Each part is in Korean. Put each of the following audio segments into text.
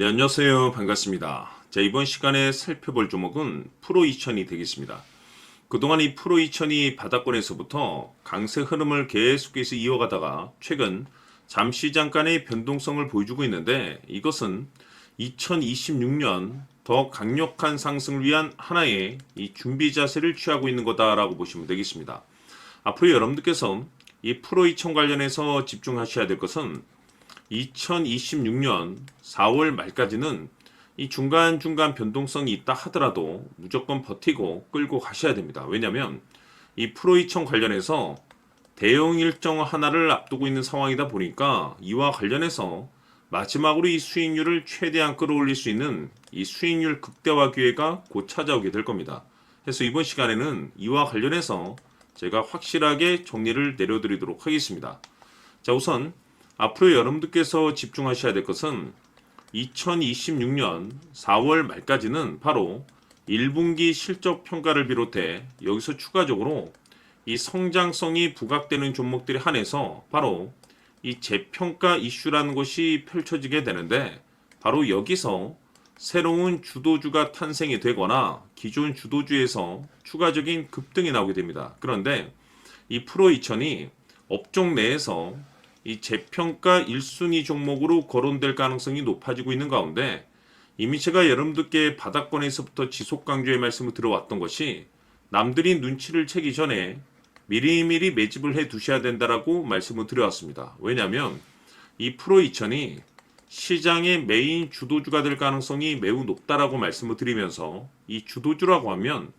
네, 안녕하세요. 반갑습니다. 자, 이번 시간에 살펴볼 종목은 프로2000이 되겠습니다. 그동안 이 프로2000이 바닥권에서부터 강세 흐름을 계속해서 이어가다가 최근 잠시 잠깐의 변동성을 보여주고 있는데, 이것은 2026년 더 강력한 상승을 위한 하나의 이 준비 자세를 취하고 있는 거다라고 보시면 되겠습니다. 앞으로 여러분들께서 이 프로2000 관련해서 집중하셔야 될 것은 2026년 4월 말까지는 이 중간중간 변동성이 있다 하더라도 무조건 버티고 끌고 가셔야 됩니다. 왜냐하면 이 프로2000 관련해서 대형 일정 하나를 앞두고 있는 상황이다 보니까 이와 관련해서 마지막으로 이 수익률을 최대한 끌어올릴 수 있는 이 수익률 극대화 기회가 곧 찾아오게 될 겁니다. 그래서 이번 시간에는 이와 관련해서 제가 확실하게 정리를 내려드리도록 하겠습니다. 자, 우선 앞으로 여러분들께서 집중하셔야 될 것은 2026년 4월 말까지는 바로 1분기 실적 평가를 비롯해 여기서 추가적으로 이 성장성이 부각되는 종목들에 한해서 바로 이 재평가 이슈라는 것이 펼쳐지게 되는데, 바로 여기서 새로운 주도주가 탄생이 되거나 기존 주도주에서 추가적인 급등이 나오게 됩니다. 그런데 이 프로2000이 업종 내에서 이 재평가 1순위 종목으로 거론될 가능성이 높아지고 있는 가운데, 이미 제가 여러분들께 바닥권에서부터 지속 강조의 말씀을 들어왔던 것이 남들이 눈치를 채기 전에 미리미리 매집을 해 두셔야 된다라고 말씀을 드려왔습니다. 왜냐하면 이 프로2000이 시장의 메인 주도주가 될 가능성이 매우 높다라고 말씀을 드리면서, 이 주도주라고 하면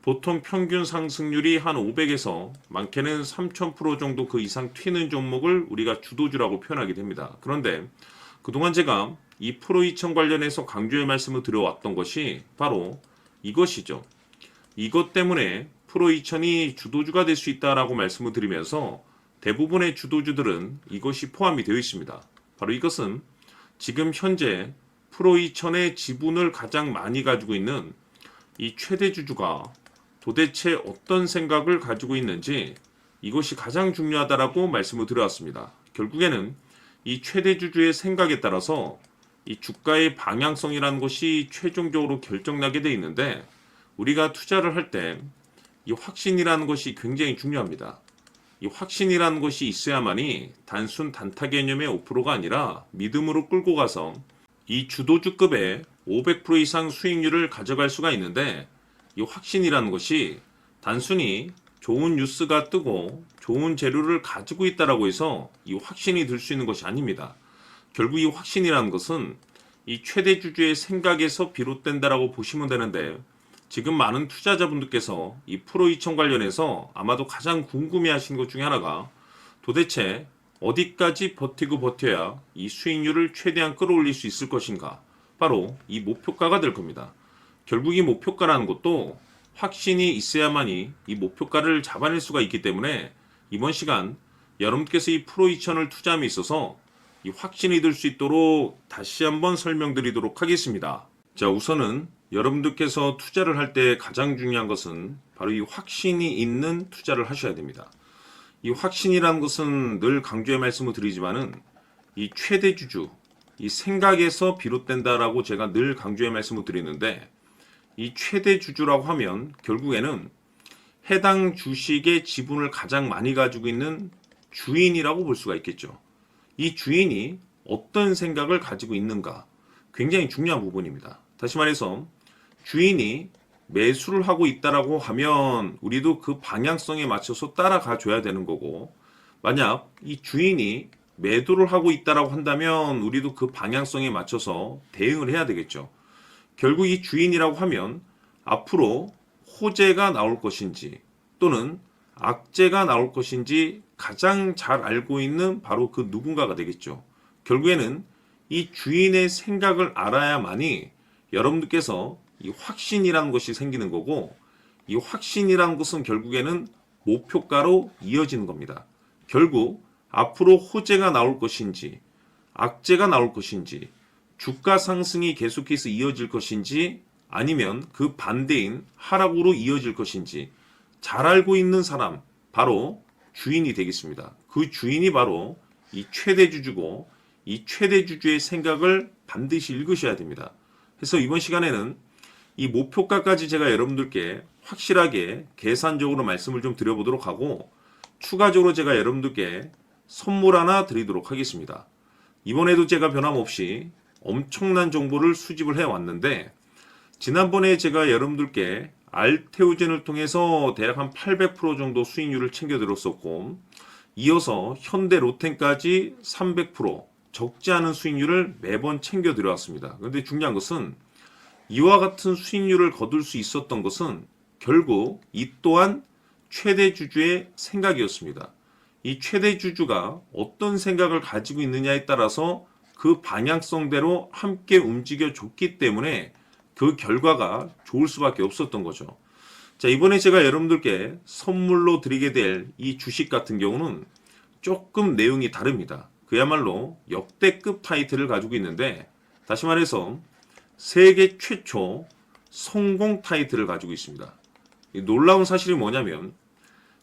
보통 평균 상승률이 한 500에서 많게는 3000% 정도 그 이상 튀는 종목을 우리가 주도주라고 표현하게 됩니다. 그런데 그동안 제가 이 프로2000 관련해서 강조의 말씀을 드려왔던 것이 바로 이것이죠. 이것 때문에 프로2000이 주도주가 될 수 있다라고 말씀을 드리면서 대부분의 주도주들은 이것이 포함이 되어 있습니다. 바로 이것은 지금 현재 프로2000의 지분을 가장 많이 가지고 있는 이 최대 주주가 도대체 어떤 생각을 가지고 있는지, 이것이 가장 중요하다라고 말씀을 드려왔습니다. 결국에는 이 최대 주주의 생각에 따라서 이 주가의 방향성이라는 것이 최종적으로 결정나게 돼 있는데, 우리가 투자를 할 때 이 확신이라는 것이 굉장히 중요합니다. 이 확신이라는 것이 있어야만이 단순 단타 개념의 5%가 아니라 믿음으로 끌고 가서 이 주도주급의 500% 이상 수익률을 가져갈 수가 있는데, 이 확신이라는 것이 단순히 좋은 뉴스가 뜨고 좋은 재료를 가지고 있다라고 해서 이 확신이 들 수 있는 것이 아닙니다. 결국 이 확신이라는 것은 이 최대 주주의 생각에서 비롯된다라고 보시면 되는데, 지금 많은 투자자분들께서 이 프로2000 관련해서 아마도 가장 궁금해하시는 것 중에 하나가 도대체 어디까지 버티고 버텨야 이 수익률을 최대한 끌어올릴 수 있을 것인가, 바로 이 목표가가 될 겁니다. 결국 이 목표가라는 것도 확신이 있어야만이 이 목표가를 잡아낼 수가 있기 때문에 이번 시간 여러분께서 이 프로2000을 투자함에 있어서 이 확신이 들 수 있도록 다시 한번 설명드리도록 하겠습니다. 자, 우선은 여러분들께서 투자를 할 때 가장 중요한 것은 바로 이 확신이 있는 투자를 하셔야 됩니다. 이 확신이라는 것은 늘 강조의 말씀을 드리지만은 이 최대 주주, 이 생각에서 비롯된다라고 제가 늘 강조의 말씀을 드리는데, 이 최대 주주라고 하면 결국에는 해당 주식의 지분을 가장 많이 가지고 있는 주인이라고 볼 수가 있겠죠. 이 주인이 어떤 생각을 가지고 있는가, 굉장히 중요한 부분입니다. 다시 말해서 주인이 매수를 하고 있다라고 하면 우리도 그 방향성에 맞춰서 따라가 줘야 되는 거고, 만약 이 주인이 매도를 하고 있다라고 한다면 우리도 그 방향성에 맞춰서 대응을 해야 되겠죠. 결국 이 주인이라고 하면 앞으로 호재가 나올 것인지 또는 악재가 나올 것인지 가장 잘 알고 있는 바로 그 누군가가 되겠죠. 결국에는 이 주인의 생각을 알아야만이 여러분들께서 이 확신이라는 것이 생기는 거고, 이 확신이라는 것은 결국에는 목표가로 이어지는 겁니다. 결국 앞으로 호재가 나올 것인지 악재가 나올 것인지, 주가 상승이 계속해서 이어질 것인지 아니면 그 반대인 하락으로 이어질 것인지 잘 알고 있는 사람, 바로 주인이 되겠습니다. 그 주인이 바로 이 최대 주주고, 이 최대 주주의 생각을 반드시 읽으셔야 됩니다. 그래서 이번 시간에는 이 목표가까지 제가 여러분들께 확실하게 계산적으로 말씀을 좀 드려보도록 하고, 추가적으로 제가 여러분들께 선물 하나 드리도록 하겠습니다. 이번에도 제가 변함없이 엄청난 정보를 수집을 해왔는데, 지난번에 제가 여러분들께 알테오젠을 통해서 대략 한 800% 정도 수익률을 챙겨드렸었고, 이어서 현대 로템까지 300% 적지 않은 수익률을 매번 챙겨드려왔습니다. 그런데 중요한 것은 이와 같은 수익률을 거둘 수 있었던 것은 결국 이 또한 최대 주주의 생각이었습니다. 이 최대 주주가 어떤 생각을 가지고 있느냐에 따라서 그 방향성대로 함께 움직여 줬기 때문에 그 결과가 좋을 수밖에 없었던 거죠. 자, 이번에 제가 여러분들께 선물로 드리게 될 이 주식 같은 경우는 조금 내용이 다릅니다. 그야말로 역대급 타이틀을 가지고 있는데, 다시 말해서 세계 최초 성공 타이틀을 가지고 있습니다. 이 놀라운 사실이 뭐냐면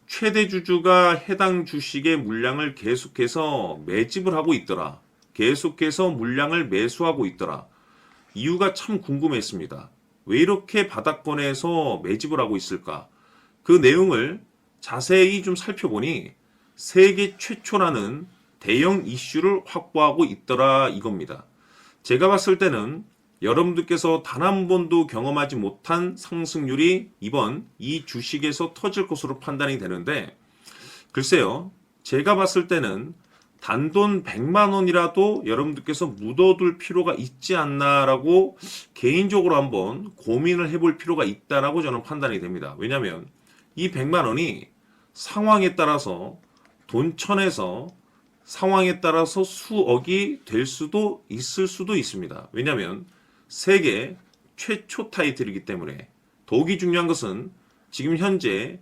최대 주주가 해당 주식의 물량을 계속해서 매집을 하고 있더라. 계속해서 물량을 매수하고 있더라. 이유가 참 궁금했습니다. 왜 이렇게 바닥권에서 매집을 하고 있을까? 그 내용을 자세히 좀 살펴보니 세계 최초라는 대형 이슈를 확보하고 있더라 이겁니다. 제가 봤을 때는 여러분들께서 단 한 번도 경험하지 못한 상승률이 이번 이 주식에서 터질 것으로 판단이 되는데, 글쎄요, 제가 봤을 때는 단돈 100만 원이라도 여러분들께서 묻어둘 필요가 있지 않나라고 개인적으로 한번 고민을 해볼 필요가 있다라고 저는 판단이 됩니다. 왜냐하면 이 100만 원이 상황에 따라서 돈천에서 상황에 따라서 수억이 될 수도 있을 수도 있습니다. 왜냐하면 세계 최초 타이틀이기 때문에. 더욱이 중요한 것은 지금 현재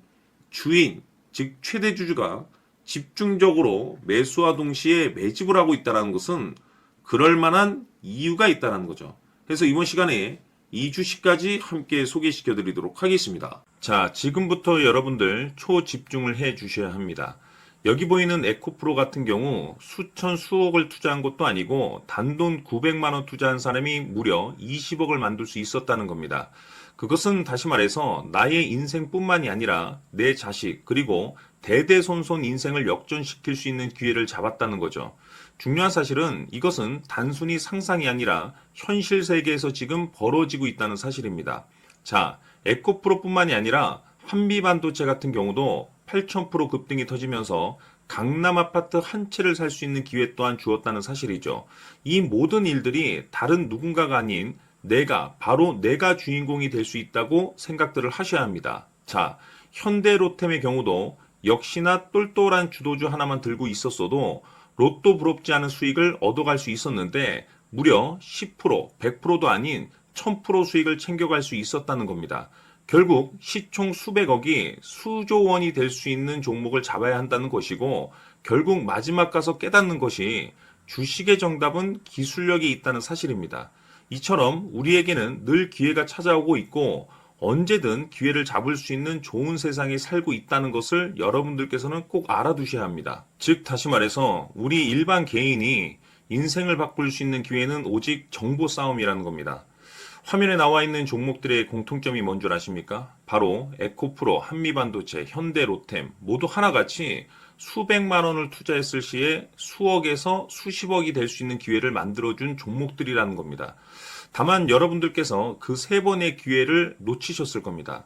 주인, 즉 최대 주주가 집중적으로 매수와 동시에 매집을 하고 있다는 것은 그럴 만한 이유가 있다는 거죠. 그래서 이번 시간에 이 주식까지 함께 소개시켜 드리도록 하겠습니다. 자, 지금부터 여러분들 초집중을 해 주셔야 합니다. 여기 보이는 에코프로 같은 경우 수천 수억을 투자한 것도 아니고 단돈 900만 원 투자한 사람이 무려 20억을 만들 수 있었다는 겁니다. 그것은 다시 말해서 나의 인생뿐만이 아니라 내 자식 그리고 대대손손 인생을 역전시킬 수 있는 기회를 잡았다는 거죠. 중요한 사실은 이것은 단순히 상상이 아니라 현실 세계에서 지금 벌어지고 있다는 사실입니다. 자, 에코프로뿐만이 아니라 한미반도체 같은 경우도 8,000% 급등이 터지면서 강남 아파트 한 채를 살 수 있는 기회 또한 주었다는 사실이죠. 이 모든 일들이 다른 누군가가 아닌 바로 내가 주인공이 될 수 있다고 생각들을 하셔야 합니다. 자, 현대로템의 경우도 역시나 똘똘한 주도주 하나만 들고 있었어도 로또 부럽지 않은 수익을 얻어갈 수 있었는데 무려 10%, 100%도 아닌 1000% 수익을 챙겨갈 수 있었다는 겁니다. 결국 시총 수백억이 수조 원이 될 수 있는 종목을 잡아야 한다는 것이고, 결국 마지막 가서 깨닫는 것이 주식의 정답은 기술력이 있다는 사실입니다. 이처럼 우리에게는 늘 기회가 찾아오고 있고 언제든 기회를 잡을 수 있는 좋은 세상에 살고 있다는 것을 여러분들께서는 꼭 알아두셔야 합니다. 즉 다시 말해서 우리 일반 개인이 인생을 바꿀 수 있는 기회는 오직 정보 싸움이라는 겁니다. 화면에 나와 있는 종목들의 공통점이 뭔 줄 아십니까? 바로 에코프로, 한미반도체, 현대로템 모두 하나같이 수백만 원을 투자했을 시에 수억에서 수십억이 될 수 있는 기회를 만들어준 종목들이라는 겁니다. 다만 여러분들께서 그 세 번의 기회를 놓치셨을 겁니다.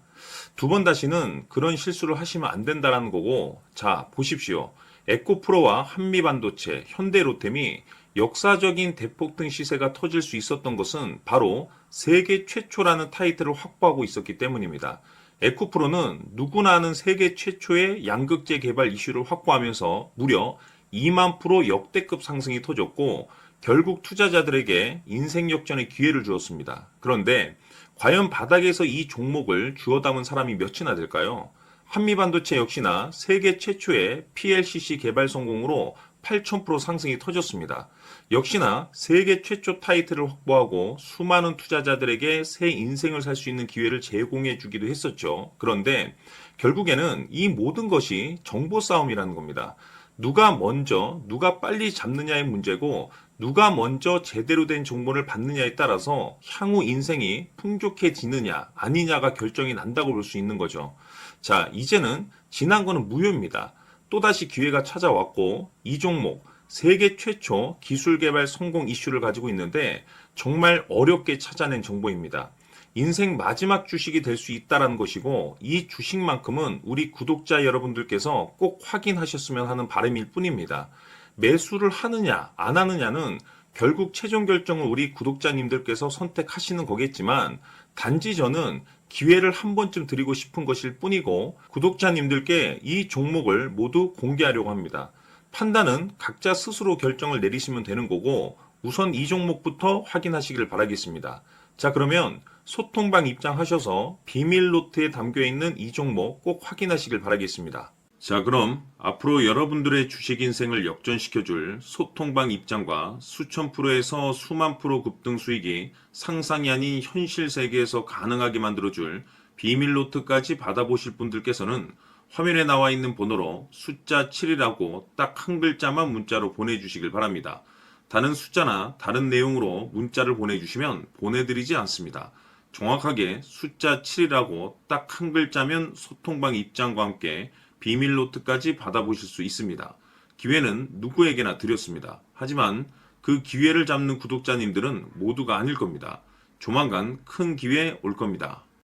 두 번 다시는 그런 실수를 하시면 안 된다는 거고, 자 보십시오. 에코프로와 한미반도체, 현대로템이 역사적인 대폭등 시세가 터질 수 있었던 것은 바로 세계 최초라는 타이틀을 확보하고 있었기 때문입니다. 에코프로는 누구나 아는 세계 최초의 양극재 개발 이슈를 확보하면서 무려 2만 프로 역대급 상승이 터졌고 결국 투자자들에게 인생 역전의 기회를 주었습니다. 그런데 과연 바닥에서 이 종목을 주워 담은 사람이 몇이나 될까요? 한미반도체 역시나 세계 최초의 PLCC 개발 성공으로 8,000% 상승이 터졌습니다. 역시나 세계 최초 타이틀을 확보하고 수많은 투자자들에게 새 인생을 살 수 있는 기회를 제공해 주기도 했었죠. 그런데 결국에는 이 모든 것이 정보 싸움이라는 겁니다. 누가 먼저, 누가 빨리 잡느냐의 문제고 누가 먼저 제대로 된 정보를 받느냐에 따라서 향후 인생이 풍족해지느냐 아니냐가 결정이 난다고 볼 수 있는 거죠. 자, 이제는 지난 거는 무효입니다. 또다시 기회가 찾아왔고 이 종목 세계 최초 기술 개발 성공 이슈를 가지고 있는데 정말 어렵게 찾아낸 정보입니다. 인생 마지막 주식이 될 수 있다는 것이고 이 주식만큼은 우리 구독자 여러분들께서 꼭 확인하셨으면 하는 바람일 뿐입니다. 매수를 하느냐 안 하느냐는 결국 최종 결정을 우리 구독자님들께서 선택하시는 거겠지만 단지 저는 기회를 한 번쯤 드리고 싶은 것일 뿐이고 구독자님들께 이 종목을 모두 공개하려고 합니다. 판단은 각자 스스로 결정을 내리시면 되는 거고 우선 이 종목부터 확인하시길 바라겠습니다. 자, 그러면 소통방 입장하셔서 비밀 노트에 담겨있는 이 종목 꼭 확인하시길 바라겠습니다. 자, 그럼 앞으로 여러분들의 주식 인생을 역전시켜줄 소통방 입장과 수천 프로에서 수만 프로 급등 수익이 상상이 아닌 현실 세계에서 가능하게 만들어줄 비밀 노트까지 받아보실 분들께서는 화면에 나와 있는 번호로 숫자 7이라고 딱 한 글자만 문자로 보내주시길 바랍니다. 다른 숫자나 다른 내용으로 문자를 보내주시면 보내드리지 않습니다. 정확하게 숫자 7이라고 딱 한 글자면 소통방 입장과 함께 비밀 노트까지 받아보실 수 있습니다. 기회는 누구에게나 드렸습니다. 하지만 그 기회를 잡는 구독자님들은 모두가 아닐 겁니다. 조만간 큰 기회 올 겁니다.